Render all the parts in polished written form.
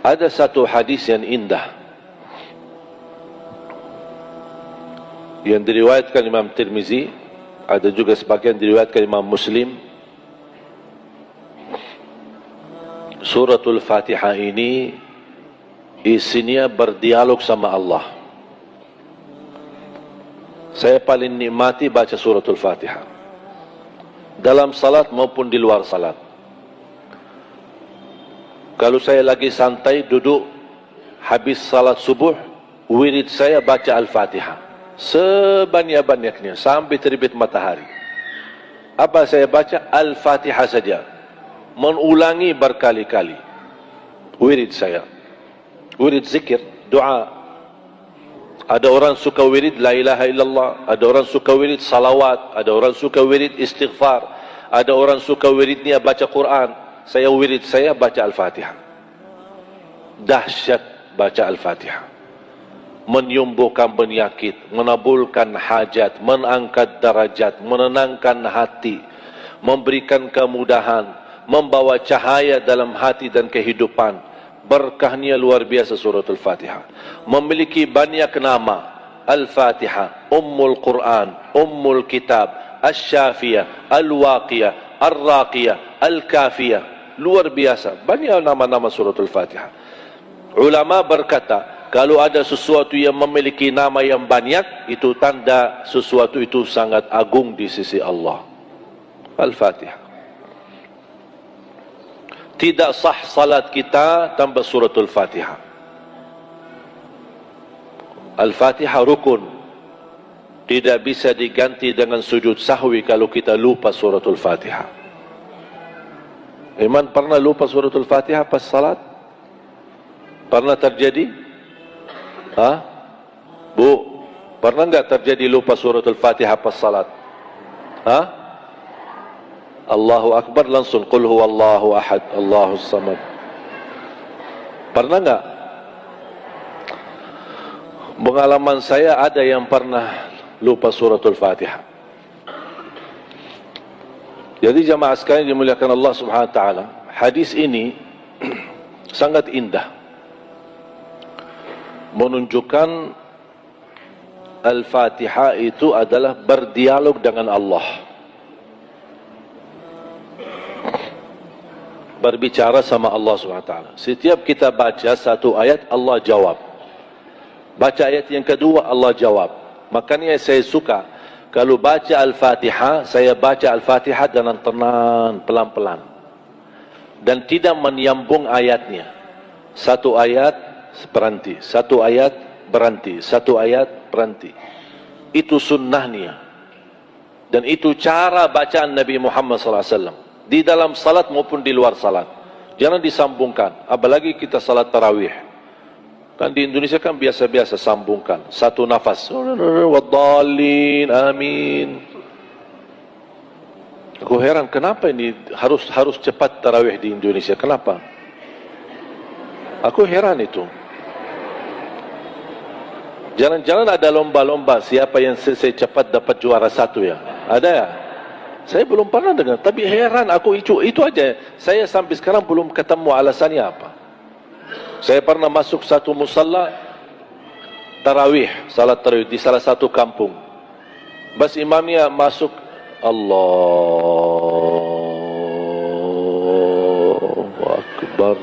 Ada satu hadis yang indah yang diriwayatkan Imam Tirmizi, ada juga sebagian diriwayatkan Imam Muslim. Suratul Fatihah ini isinya berdialog sama Allah. Saya paling nikmati baca suratul Fatihah dalam salat maupun di luar salat. Kalau saya lagi santai duduk habis salat subuh, wirid saya baca Al-Fatihah sebanyak-banyaknya sampai terbit matahari. Apa saya baca? Al-Fatihah saja, mengulangi berkali-kali. Wirid saya, wirid zikir, doa. Ada orang suka wirid la ilaha illallah, ada orang suka wirid salawat, ada orang suka wirid istighfar, ada orang suka wiridnya baca Quran. Saya wirid saya baca Al-Fatihah. Dahsyat baca Al-Fatihah. Menyembuhkan penyakit, menabulkan hajat, mengangkat darajat, menenangkan hati, memberikan kemudahan, membawa cahaya dalam hati dan kehidupan. Berkahnya luar biasa surat Al-Fatihah. Memiliki banyak nama. Al-Fatihah, Ummul Quran, Ummul Kitab, Asy-Syafiyah, Al-Waqiyah, Ar-Raqiyah, Al-Kafiyah. Luar biasa, banyak nama-nama surat Al-Fatihah. Ulama berkata, kalau ada sesuatu yang memiliki nama yang banyak, itu tanda sesuatu itu sangat agung di sisi Allah. Al-Fatihah. Tidak sah salat kita tanpa suratul Fatihah. Al-Fatihah rukun. Tidak bisa diganti dengan sujud sahwi kalau kita lupa suratul Fatihah. Iman pernah lupa suratul Fatihah pas salat? Pernah terjadi? Hah? Bu, pernah enggak terjadi lupa suratul Fatihah pas salat? Hah? Allahu Akbar langsung qul huwallahu ahad, Allahus samad. Pernah enggak? Pengalaman saya ada yang pernah lupa suratul Fatihah. Jadi jamaah sekalian dimuliakan Allah Subhanahu wa taala, hadis ini sangat indah. Menunjukkan Al-Fatihah itu adalah berdialog dengan Allah. Berbicara sama Allah Subhanahu wa taala. Setiap kita baca satu ayat, Allah jawab. Baca ayat yang kedua, Allah jawab. Makanya saya suka kalau baca Al-Fatihah, saya baca Al-Fatihah dengan tenang, pelan-pelan. Dan tidak menyambung ayatnya. Satu ayat berhenti, satu ayat berhenti, satu ayat berhenti. Itu sunnahnya. Dan itu cara bacaan Nabi Muhammad SAW. Di dalam salat maupun di luar salat. Jangan disambungkan. Apalagi kita salat tarawih. Kan di Indonesia kan biasa-biasa sambungkan. Satu nafas. Waddallin, amin. Aku heran kenapa ini harus cepat tarawih di Indonesia. Kenapa? Aku heran itu. Jangan-jangan ada lomba-lomba siapa yang selesai cepat dapat juara satu ya. Ada ya? Saya belum pernah dengar. Tapi heran aku itu aja. Saya sampai sekarang belum ketemu alasannya apa. Saya pernah masuk satu musalla tarawih, salat tarawih di salah satu kampung. Bas imamnya masuk, Allahu Akbar.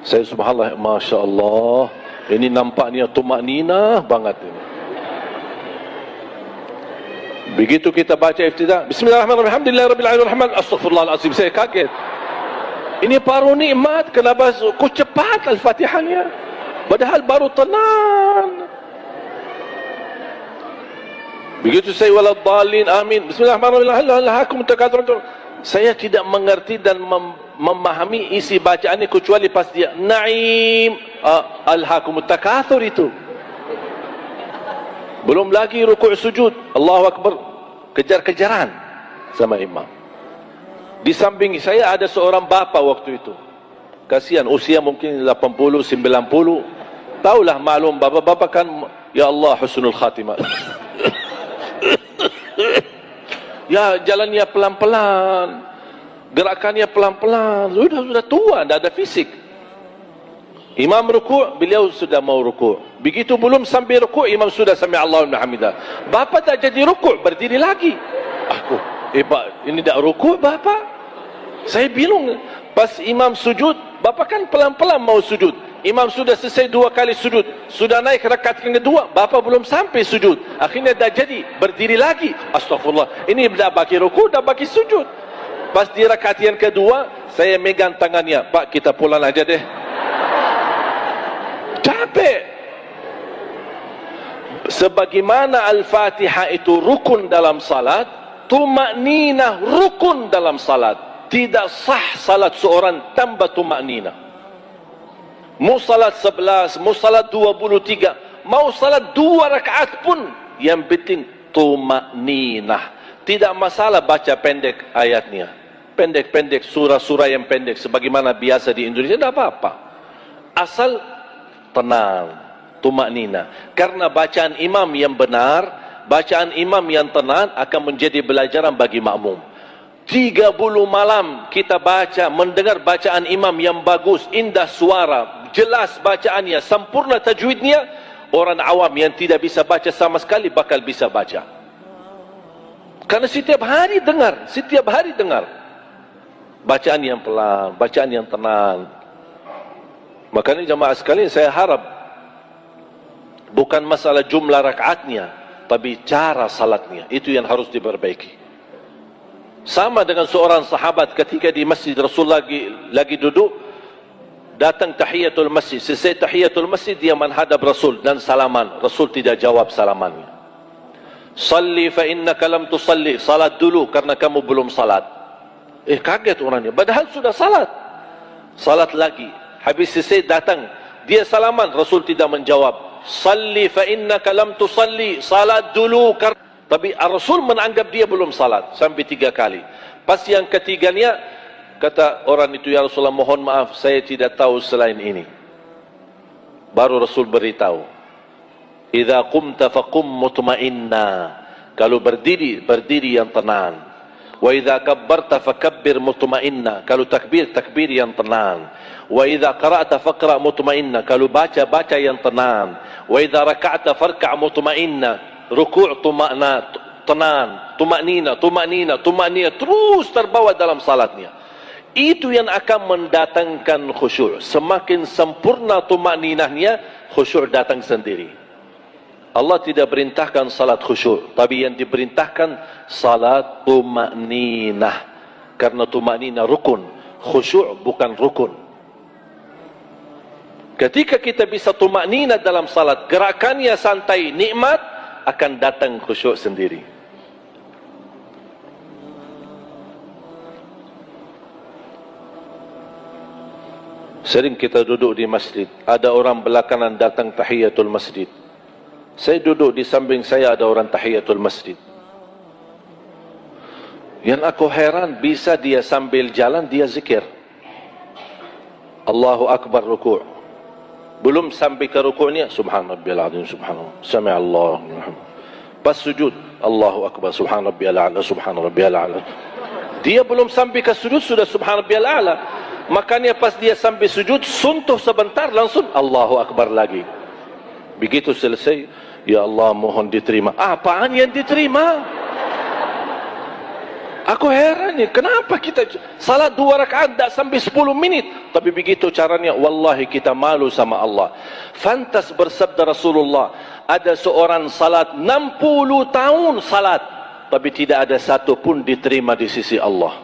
Saya subhanallah, Masya Allah, ini nampaknya tumakninah banget ini. Begitu kita baca iftidah, Bismillahirrahmanirrahim, Alhamdulillahirrahmanirrahim, Astaghfirullahaladzim, saya kaget. Ini baru nikmat, kenapa kok cepat Al-Fatihahnya? Padahal baru tenang. Begitu saya waladdallin, amin. Bismillahirrahmanirrahim. Saya tidak mengerti dan memahami isi bacaan ini kecuali pas dia Naim alhaakumut takatsur itu. Belum lagi rukuk sujud, Allahu Akbar, kejar-kejaran sama imam. Di samping saya ada seorang bapa waktu itu. Kasihan, usia mungkin 80, 90. Taulah maklum bapa-bapa kan, ya Allah husnul khatimah. Ya jalannya pelan-pelan, gerakannya pelan-pelan. Sudah tua, tidak ada fisik. Imam rukuk, beliau sudah mau rukuk. Begitu belum sampai rukuk, imam sudah sami Allahu liman hamidah. Bapa tak jadi rukuk, berdiri lagi. Aku, Pak, ini dah rukuk bapa. Saya bingung. Pas imam sujud, bapa kan pelan-pelan mau sujud. Imam sudah selesai 2 kali sujud, sudah naik rakaat yang kedua, bapa belum sampai sujud. Akhirnya dah jadi, berdiri lagi. Astagfirullah, ini dah bagi rukuk, dah bagi sujud. Pas di rakaat yang kedua, saya megang tangannya. Pak, kita pulang aja deh. Capek. Sebagaimana Al-Fatihah itu rukun dalam salat, tumakninah rukun dalam salat. Tidak sah salat seorang tanpa tumakninah. Mau salat 11, mau salat 23, mau salat 2 rakaat pun, yang penting tumakninah. Tidak masalah baca pendek ayatnya, pendek-pendek, surah-surah yang pendek sebagaimana biasa di Indonesia, tidak apa-apa. Asal tenang, tumakninah. Karena bacaan imam yang benar, bacaan imam yang tenang akan menjadi pelajaran bagi makmum. 30 malam kita baca, mendengar bacaan imam yang bagus, indah suara, jelas bacaannya, sempurna tajwidnya, orang awam yang tidak bisa baca sama sekali bakal bisa baca. Karena setiap hari dengar bacaan yang pelan, bacaan yang tenang. Makanya jemaah sekalian, saya harap bukan masalah jumlah rakaatnya, tapi cara salatnya, itu yang harus diperbaiki. Sama dengan seorang sahabat ketika di masjid Rasul lagi duduk, datang tahiyatul masjid. Selesai tahiyatul masjid, dia menghadap Rasul dan salaman. Rasul tidak jawab salamannya. Salli fa innaka lam tusalli, salat dulu karena kamu belum salat. Kaget orangnya, padahal sudah salat. Salat lagi. Habis selesai datang, dia salaman, Rasul tidak menjawab. Salli fa innaka lam tusalli, salat dulu. Tapi Rasul menanggap dia belum salat sampai 3 kali. Pas yang ketiganya, kata orang itu, ya Rasulullah, mohon maaf, saya tidak tahu selain ini. Baru Rasul beritahu, idza qumta faqum mutma'inna, kalau berdiri yang tenang. Wa idza kabbarta fakabbir mutma'inna, kalau takbir yang tenang. Wa idza qara'ta faqra' mutma'inna, kalau baca yang tenang. Wa idza raka'ta farka' mutma'inna, ruku' tenang, tumaknina, terus terbawa dalam salatnya. Itu yang akan mendatangkan khusyuk. Semakin sempurna tumakninahnya, khusyuk datang sendiri. Allah tidak perintahkan salat khusyuk, tapi yang diperintahkan salat tumakninah. Karena tumakninah rukun, khusyuk bukan rukun. Ketika kita bisa tumakninah dalam salat, gerakannya santai, nikmat, akan datang khusyuk sendiri. Sering kita duduk di masjid, ada orang belakangan datang tahiyatul masjid. Saya duduk di samping saya, ada orang tahiyatul masjid. Yang aku heran, bisa dia sambil jalan dia zikir Allahu Akbar ruku'. Belum sampai ke ruku'nya, subhanarabbiyal azim, subhanallah, sami'allahu liman hamidah. Pas sujud, Allahu Akbar, subhanarabbiyal a'la, subhanarabbiyal a'la. Dia belum sampai ke sujud sudah subhanarabbiyal a'la. Makanya pas dia sampai sujud, suntuh sebentar, langsung Allahu Akbar lagi. Begitu selesai, ya Allah mohon diterima. Apaan yang diterima? Aku heran ya, kenapa kita salat 2 rakaat tak sampai 10 menit, tapi begitu caranya, wallahi kita malu sama Allah. Fantas bersabda Rasulullah, ada seorang salat 60 tahun salat, tapi tidak ada satu pun diterima di sisi Allah.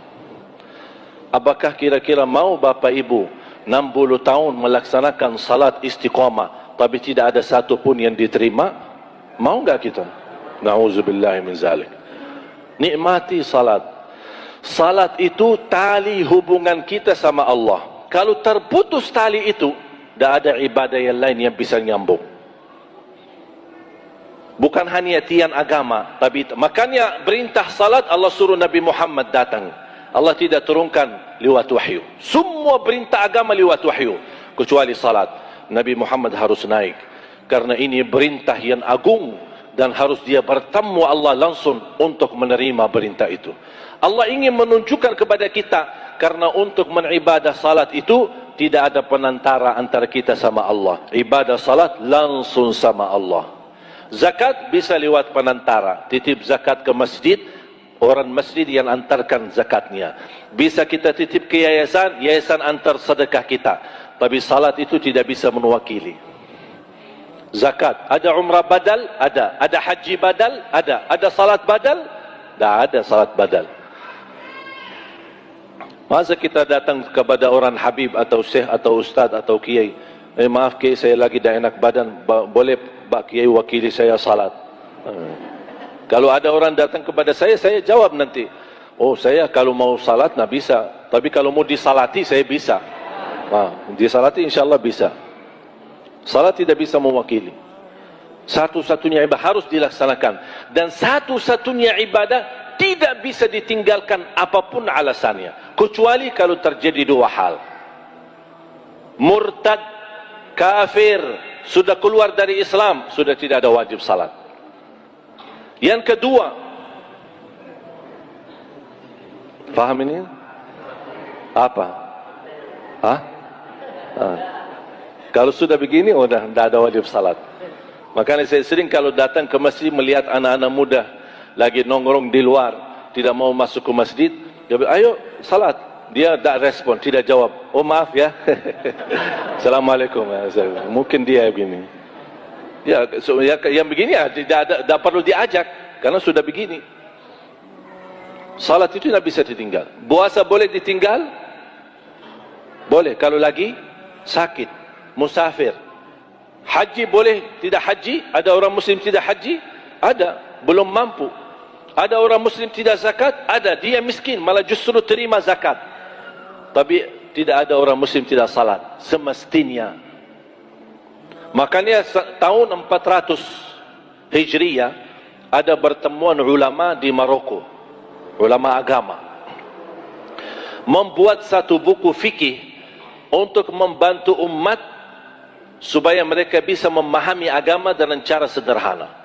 Apakah kira-kira mau Bapak Ibu 60 tahun melaksanakan salat istiqamah, tapi tidak ada satu pun yang diterima? Mau enggak kita? Na'udzubillahi min zalik. Nikmati salat. Salat itu tali hubungan kita sama Allah. Kalau terputus tali itu, tidak ada ibadah yang lain yang bisa nyambung. Bukan hanya tiang agama, tapi makanya perintah salat Allah suruh Nabi Muhammad datang. Allah tidak turunkan lewat wahyu. Semua perintah agama lewat wahyu, kecuali salat. Nabi Muhammad harus naik, karena ini perintah yang agung dan harus dia bertemu Allah langsung untuk menerima perintah itu. Allah ingin menunjukkan kepada kita, karena untuk beribadah salat itu tidak ada penantara antara kita sama Allah. Ibadah salat langsung sama Allah. Zakat bisa lewat penantara, titip zakat ke masjid, orang masjid yang antarkan zakatnya. Bisa kita titip ke yayasan, yayasan antar sedekah kita. Tapi salat itu tidak bisa mewakili. Zakat, ada umrah badal? Ada haji badal? Ada salat badal? Tak ada salat badal. Masa kita datang kepada orang habib atau syekh atau ustaz atau kiai, maaf kiai, saya lagi tak enak badan, boleh Pak Kiai wakili saya salat? Kalau ada orang datang kepada saya jawab nanti, oh saya kalau mau salat nak bisa, tapi kalau mau disalati saya bisa. Disalati insyaAllah bisa. Salat tidak bisa mewakili. Satu-satunya ibadah harus dilaksanakan, dan satu-satunya ibadah tidak bisa ditinggalkan apapun alasannya, kecuali kalau terjadi dua hal: murtad, kafir, sudah keluar dari Islam, sudah tidak ada wajib salat. Yang kedua, faham ini? Apa? Kalau sudah begini, sudah tidak ada wajib salat. Makanya saya sering kalau datang ke masjid melihat anak-anak muda lagi nongkrong di luar, tidak mau masuk ke masjid, dia bilang, ayo salat. Dia tak respon, tidak jawab. Oh maaf ya. Assalamualaikum. Mungkin dia begini. Ya, yang begini ya, tidak perlu diajak, karena sudah begini. Salat itu tidak bisa ditinggal. Puasa boleh ditinggal? Boleh, kalau lagi sakit, musafir. Haji boleh tidak haji? Ada orang muslim tidak haji? Ada, belum mampu. Ada orang muslim tidak zakat? Ada, dia miskin, malah justru terima zakat. Tapi tidak ada orang muslim tidak salat semestinya. Makanya tahun 400 Hijriyah ada pertemuan ulama di Maroko, ulama agama, membuat satu buku fikih untuk membantu umat supaya mereka bisa memahami agama dengan cara sederhana.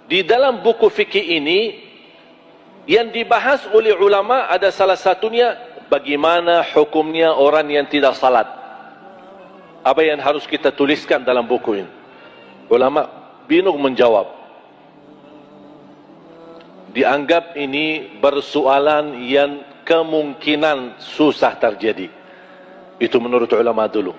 Di dalam buku fikih ini yang dibahas oleh ulama ada salah satunya bagaimana hukumnya orang yang tidak salat. Apa yang harus kita tuliskan dalam buku ini? Ulama bingung menjawab. Dianggap ini persoalan yang kemungkinan susah terjadi. Itu menurut ulama dulu.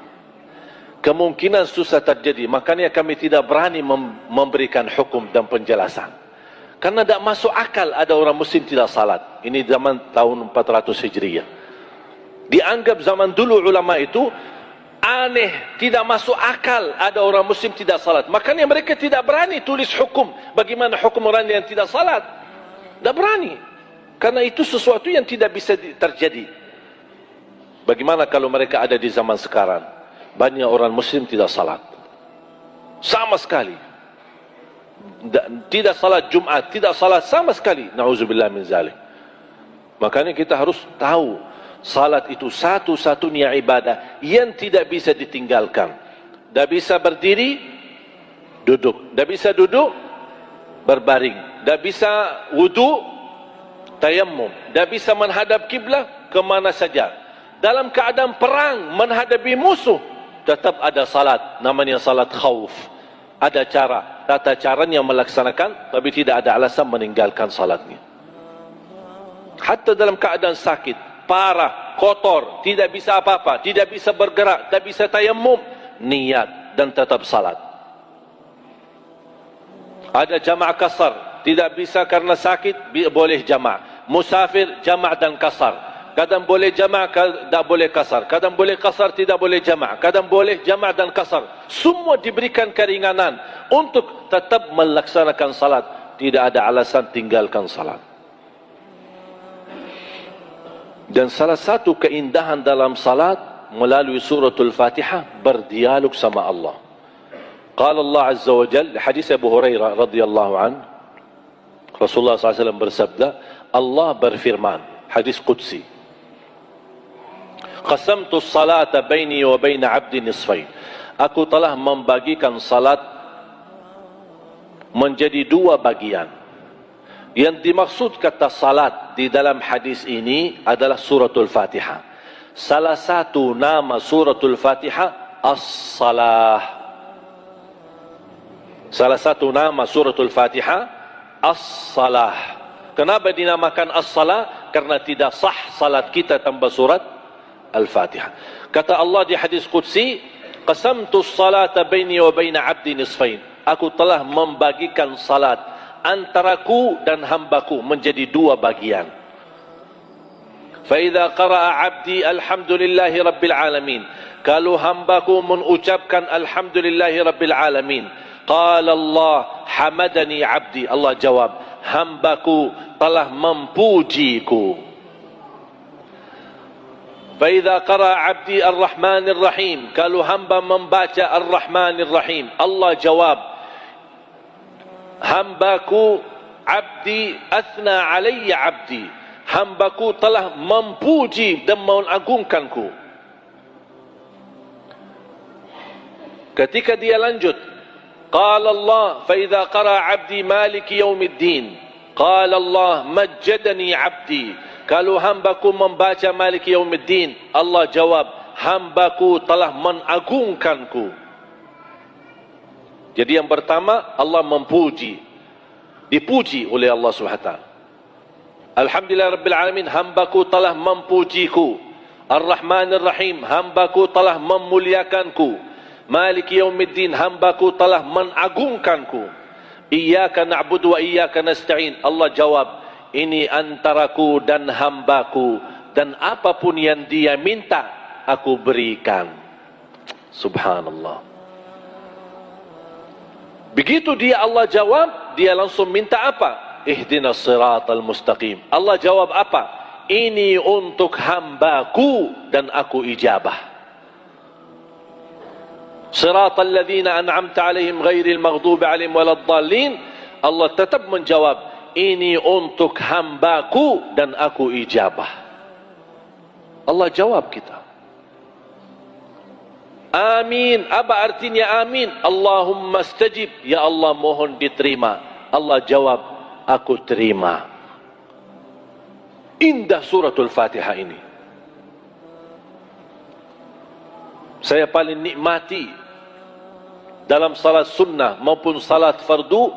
Kemungkinan susah terjadi, makanya kami tidak berani memberikan hukum dan penjelasan. Karena tidak masuk akal ada orang muslim tidak salat. Ini zaman tahun 400 Hijriyah. Dianggap zaman dulu ulama itu aneh, tidak masuk akal ada orang muslim tidak salat. Makanya mereka tidak berani tulis hukum. Bagaimana hukum orang yang tidak salat? Tidak berani. Karena itu sesuatu yang tidak bisa terjadi. Bagaimana kalau mereka ada di zaman sekarang? Banyak orang muslim tidak salat. Sama sekali. Tidak salat Jumat, tidak salat sama sekali. Na'udzubillah min zalik. Makanya kita harus tahu, salat itu satu-satunya ibadah yang tidak bisa ditinggalkan. Tidak bisa berdiri, duduk. Tidak bisa duduk, berbaring. Tidak bisa wudu, tayammum. Tidak bisa menghadap kiblat kemana saja. Dalam keadaan perang menghadapi musuh, tetap ada salat, namanya salat khauf. Ada cara, tata caranya melaksanakan, tapi tidak ada alasan meninggalkan salatnya. Hatta dalam keadaan sakit, parah, kotor, tidak bisa apa-apa, tidak bisa bergerak, tidak bisa tayammum, niat dan tetap salat. Ada jama' kasar, tidak bisa karena sakit, boleh jama'. Musafir, jama' dan kasar. Kadang boleh jama', tidak boleh kasar. Kadang boleh kasar, tidak boleh jama'. Kadang boleh jama' dan kasar. Semua diberikan keringanan untuk tetap melaksanakan salat. Tidak ada alasan tinggalkan salat. Dan salah satu keindahan dalam salat melalui suratul Fatihah berdialog sama Allah. Qala Allah Azza wa Jalla, hadis Abu Hurairah radhiyallahu an, Rasulullah SAW bersabda, Allah berfirman, hadis Qudsi, qasamtu salata baini wa baina abdi nisfain. Aku telah membagikan salat menjadi dua bagian. Yang dimaksud kata salat di dalam hadis ini adalah suratul Fatihah. Salah satu nama suratul Fatihah As-Salah. Salah satu nama suratul Fatihah As-Salah. Kenapa dinamakan As-Salah? Karena tidak sah salat kita tanpa surat Al-Fatihah. Kata Allah di hadis Qudsi, qasamtu as-salata baini wa baina 'abdi nisfain. Aku telah membagikan salat antaraku dan hambaku menjadi dua bagian. Fa idza qara'a 'abdi alhamdulillahi rabbil alamin. Kalau hambaku mengucapkan alhamdulillahi rabbil alamin, qala Allah hamadani 'abdi. Allah jawab, hambaku telah memujiku. Fa idza qara'a 'abdi ar-rahmanir rahim. Kalau hamba membaca ar-rahmanir rahim, Allah jawab, hambaku abdi athna alayya abdi, hambaku telah memuji dan mengagungkanku. Ketika dia lanjut, qala Allah fa idza qara abdi maliki yaumiddin, qala Allah majjadani abdi. Kalau hambaku membaca maliki yaumiddin, Allah jawab, hambaku telah mengagungkanku. Jadi yang pertama, Allah memuji, dipuji oleh Allah SWT. Alhamdulillah Rabbil Alamin, hambaku telah memujiku. Ar-Rahmanir Rahim, hambaku telah memuliakanku. Maliki Yaumiddin, hambaku telah mengagungkanku. Iyyaka na'budu wa iyyaka nasta'in. Allah jawab, ini antaraku dan hambaku, dan apapun yang dia minta, aku berikan. Subhanallah. Begitu dia Allah jawab, dia langsung minta apa? Ihdinas siratal mustaqim. Allah jawab apa? Ini untuk hambaku dan aku ijabah. Siratal ladzina an'amta alaihim ghairil maghdubi alaihim waladdallin. Allah tetap menjawab, ini untuk hambaku dan aku ijabah. Allah jawab kita. Amin. Apa artinya amin? Allahumma stajib. Ya Allah, mohon diterima. Allah jawab, aku terima. Indah suratul Fatihah ini. Saya paling nikmati dalam salat sunnah maupun salat fardu,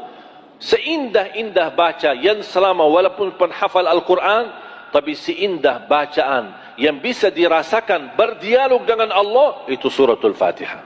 seindah-indah baca yang selama walaupun penghafal Al-Quran, tapi seindah bacaan yang bisa dirasakan berdialog dengan Allah, itu suratul Fatihah.